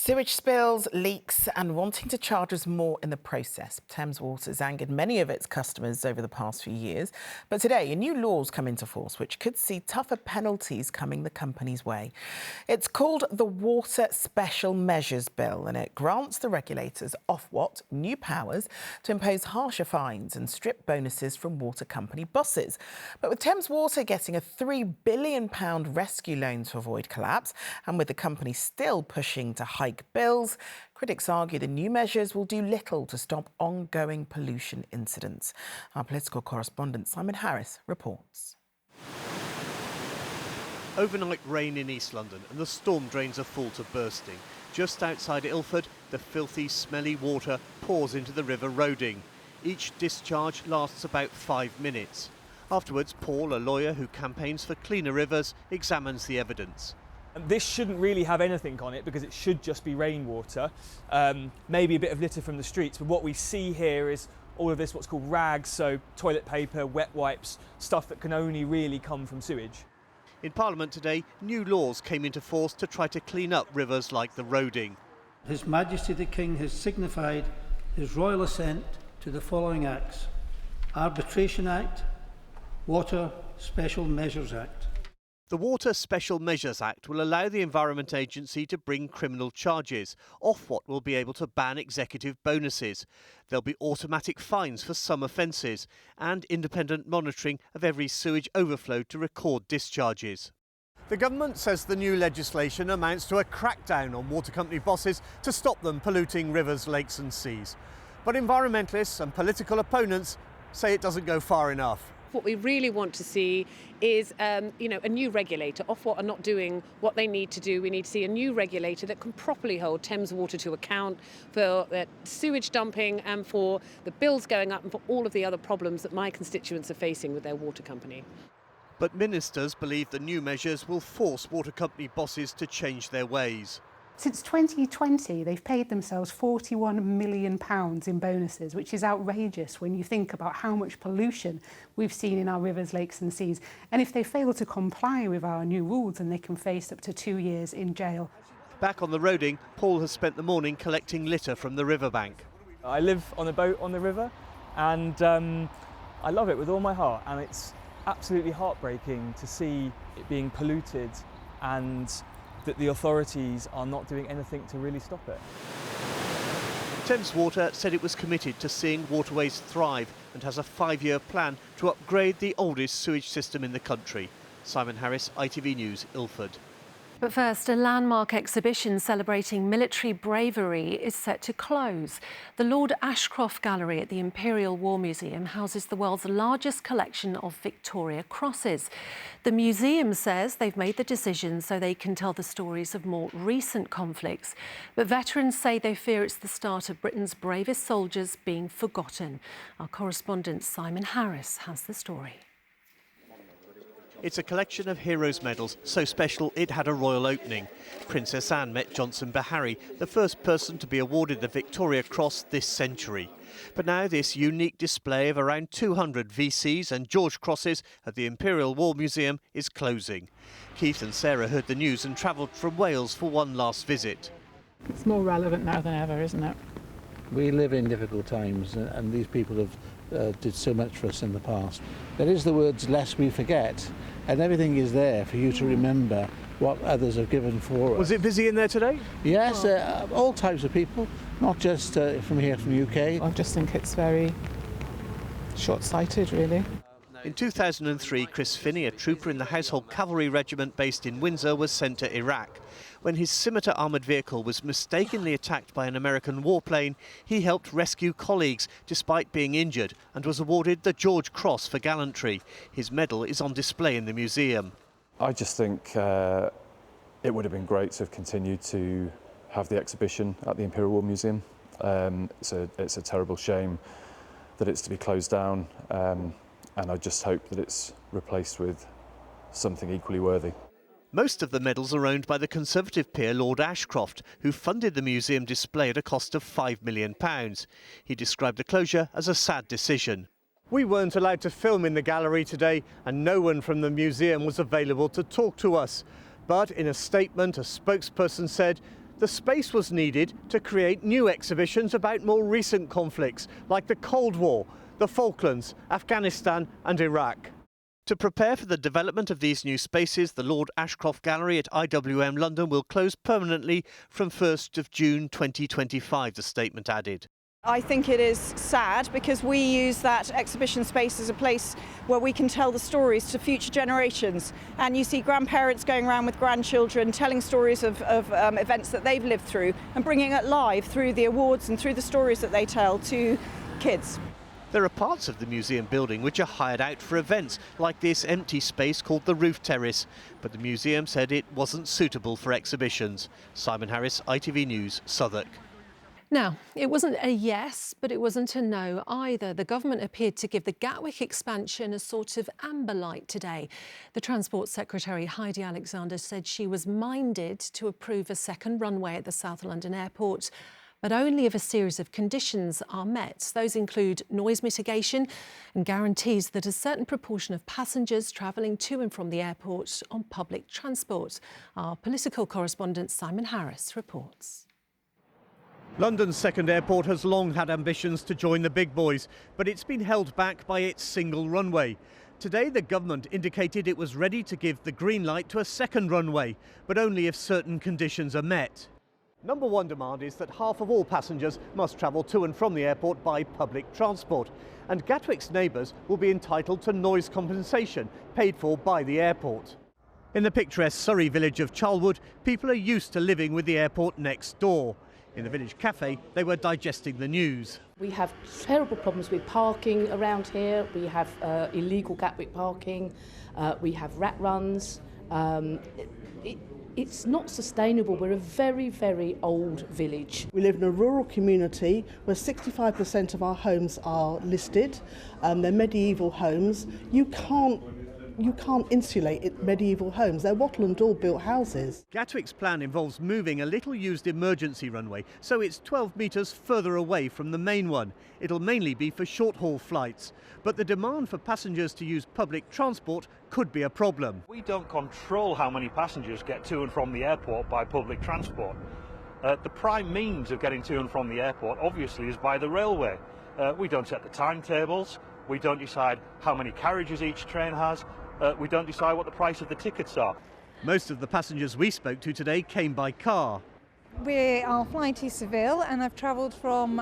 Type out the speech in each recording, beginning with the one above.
Sewage spills, leaks and wanting to charge us more in the process. Thames Water's angered many of its customers over the past few years. But today, new laws come into force which could see tougher penalties coming the company's way. It's called the Water Special Measures Bill, and it grants the regulators Ofwat new powers to impose harsher fines and strip bonuses from water company bosses. But with Thames Water getting a £3 billion rescue loan to avoid collapse, and with the company still pushing to hike bills, critics argue the new measures will do little to stop ongoing pollution incidents. Our political correspondent Simon Harris reports. Overnight rain in East London and the storm drains are full to bursting. Just outside Ilford, the filthy, smelly water pours into the River Roding. Each discharge lasts about 5 minutes. Afterwards, Paul, a lawyer who campaigns for cleaner rivers, examines the evidence. This shouldn't really have anything on it because it should just be rainwater, maybe a bit of litter from the streets, but what we see here is all of this what's called rags, so toilet paper, wet wipes, stuff that can only really come from sewage. In Parliament today, new laws came into force to try to clean up rivers like the Roding. His Majesty the King has signified his royal assent to the following acts: Arbitration Act, Water Special Measures Act. The Water Special Measures Act will allow the Environment Agency to bring criminal charges. Ofwat will be able to ban executive bonuses. There'll be automatic fines for some offences and independent monitoring of every sewage overflow to record discharges. The government says the new legislation amounts to a crackdown on water company bosses to stop them polluting rivers, lakes and seas. But environmentalists and political opponents say it doesn't go far enough. What we really want to see is a new regulator. Ofwat are not doing what they need to do. We need to see a new regulator that can properly hold Thames Water to account for sewage dumping and for the bills going up and for all of the other problems that my constituents are facing with their water company. But ministers believe the new measures will force water company bosses to change their ways. Since 2020, they've paid themselves £41 million in bonuses, which is outrageous when you think about how much pollution we've seen in our rivers, lakes and seas. And if they fail to comply with our new rules, then they can face up to 2 years in jail. Back on the Roding, Paul has spent the morning collecting litter from the riverbank. I live on a boat on the river and I love it with all my heart, and it's absolutely heartbreaking to see it being polluted and that the authorities are not doing anything to really stop it. Thames Water said it was committed to seeing waterways thrive and has a 5-year plan to upgrade the oldest sewage system in the country. Simon Harris, ITV News, Ilford. But first, a landmark exhibition celebrating military bravery is set to close. The Lord Ashcroft Gallery at the Imperial War Museum houses the world's largest collection of Victoria crosses. The museum says they've made the decision so they can tell the stories of more recent conflicts. But veterans say they fear it's the start of Britain's bravest soldiers being forgotten. Our correspondent Simon Harris has the story. It's a collection of heroes' medals, so special it had a royal opening. Princess Anne met Johnson Beharry, the first person to be awarded the Victoria Cross this century. But now this unique display of around 200 VCs and George crosses at the Imperial War Museum is closing. Keith and Sarah heard the news and travelled from Wales for one last visit. It's more relevant now than ever, isn't it? We live in difficult times, and these people have did so much for us in the past. There is the words "lest we forget," and everything is there for you to remember what others have given for us. Was it busy in there today? Yes, all types of people, not just from here from the UK. I just think it's very short-sighted, really. In 2003, Chris Finney, a trooper in the Household Cavalry Regiment based in Windsor, was sent to Iraq. When his Scimitar armoured vehicle was mistakenly attacked by an American warplane, he helped rescue colleagues despite being injured and was awarded the George Cross for gallantry. His medal is on display in the museum. I just think it would have been great to have continued to have the exhibition at the Imperial War Museum. It's a terrible shame that it's to be closed down. And I just hope that it's replaced with something equally worthy. Most of the medals are owned by the Conservative peer Lord Ashcroft, who funded the museum display at a cost of £5 million. He described the closure as a sad decision. We weren't allowed to film in the gallery today, and no one from the museum was available to talk to us. But in a statement, a spokesperson said The space was needed to create new exhibitions about more recent conflicts, like the Cold War, the Falklands, Afghanistan and Iraq. To prepare for the development of these new spaces, the Lord Ashcroft Gallery at IWM London will close permanently from 1st of June 2025, the statement added. I think it is sad because we use that exhibition space as a place where we can tell the stories to future generations. And you see grandparents going around with grandchildren telling stories of events that they've lived through and bringing it live through the awards and through the stories that they tell to kids. There are parts of the museum building which are hired out for events, like this empty space called the Roof Terrace. But the museum said it wasn't suitable for exhibitions. Simon Harris, ITV News, Southwark. Now, it wasn't a yes, but it wasn't a no either. The government appeared to give the Gatwick expansion a sort of amber light today. The Transport Secretary, Heidi Alexander, said she was minded to approve a second runway at the South London Airport, but only if a series of conditions are met. Those include noise mitigation and guarantees that a certain proportion of passengers travelling to and from the airport on public transport. Our political correspondent Simon Harris reports. London's second airport has long had ambitions to join the big boys, but it's been held back by its single runway. Today, the government indicated it was ready to give the green light to a second runway, but only if certain conditions are met. Number one demand is that half of all passengers must travel to and from the airport by public transport, and Gatwick's neighbours will be entitled to noise compensation paid for by the airport. In the picturesque Surrey village of Charlwood, people are used to living with the airport next door. In the village cafe, they were digesting the news. We have terrible problems with parking around here. We have illegal Gatwick parking. We have rat runs. It's not sustainable. We're a very, very old village. We live in a rural community where 65% of our homes are listed. They're medieval homes. You can't insulate medieval homes. They're wattle and daub built houses. Gatwick's plan involves moving a little used emergency runway, so it's 12 metres further away from the main one. It'll mainly be for short-haul flights, but the demand for passengers to use public transport could be a problem. We don't control how many passengers get to and from the airport by public transport. The prime means of getting to and from the airport obviously is by the railway. We don't set the timetables, we don't decide how many carriages each train has, we don't decide what the price of the tickets are. Most of the passengers we spoke to today came by car. We are flying to Seville and I've travelled from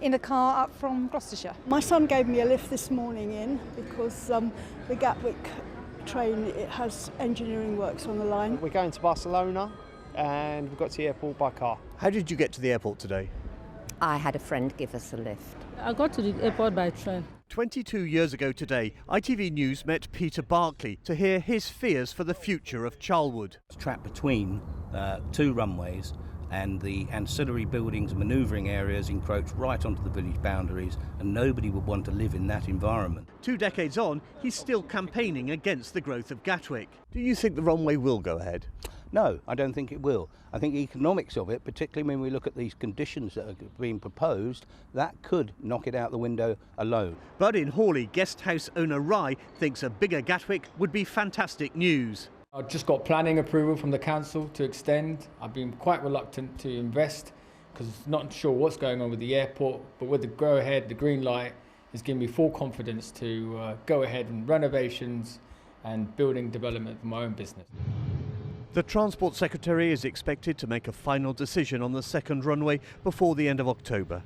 in a car up from Gloucestershire. My son gave me a lift this morning in because the Gatwick train, it has engineering works on the line. We're going to Barcelona and we got to the airport by car. How did you get to the airport today? I had a friend give us a lift. I got to the airport by train. 22 years ago today, ITV News met Peter Barclay to hear his fears for the future of Charlwood. It's trapped between two runways, and the ancillary buildings and manoeuvring areas encroach right onto the village boundaries, and nobody would want to live in that environment. 2 decades on, he's still campaigning against the growth of Gatwick. Do you think the runway will go ahead? No, I don't think it will. I think the economics of it, particularly when we look at these conditions that are being proposed, that could knock it out the window alone. But in Hawley, guest house owner Rye thinks a bigger Gatwick would be fantastic news. I've just got planning approval from the council to extend. I've been quite reluctant to invest because not sure what's going on with the airport, but with the go ahead, the green light has given me full confidence to go ahead and renovations and building development for my own business. The Transport Secretary is expected to make a final decision on the second runway before the end of October.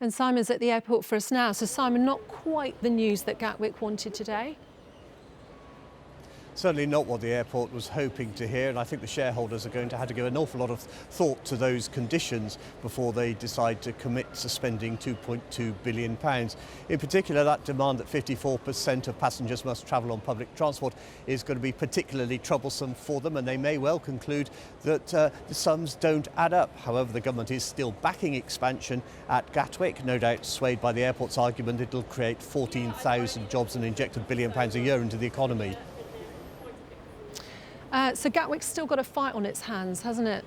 And Simon's at the airport for us now. So Simon, not quite the news that Gatwick wanted today. Certainly not what the airport was hoping to hear, and I think the shareholders are going to have to give an awful lot of thought to those conditions before they decide to commit to spending £2.2 billion. In particular, that demand that 54% of passengers must travel on public transport is going to be particularly troublesome for them, and they may well conclude that the sums don't add up. However, the government is still backing expansion at Gatwick, no doubt swayed by the airport's argument it'll create 14,000 jobs and inject £1 billion a year into the economy. So Gatwick's still got a fight on its hands, hasn't it?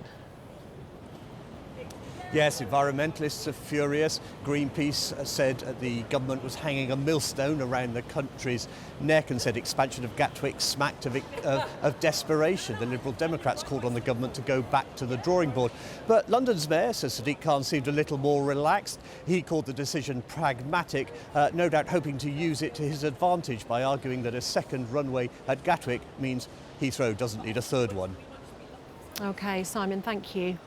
Yes, environmentalists are furious. Greenpeace said the government was hanging a millstone around the country's neck and said expansion of Gatwick smacked of desperation. The Liberal Democrats called on the government to go back to the drawing board. But London's Mayor, Sir Sadiq Khan, seemed a little more relaxed. He called the decision pragmatic, no doubt hoping to use it to his advantage by arguing that a second runway at Gatwick means Heathrow doesn't need a third one. OK, Simon, thank you.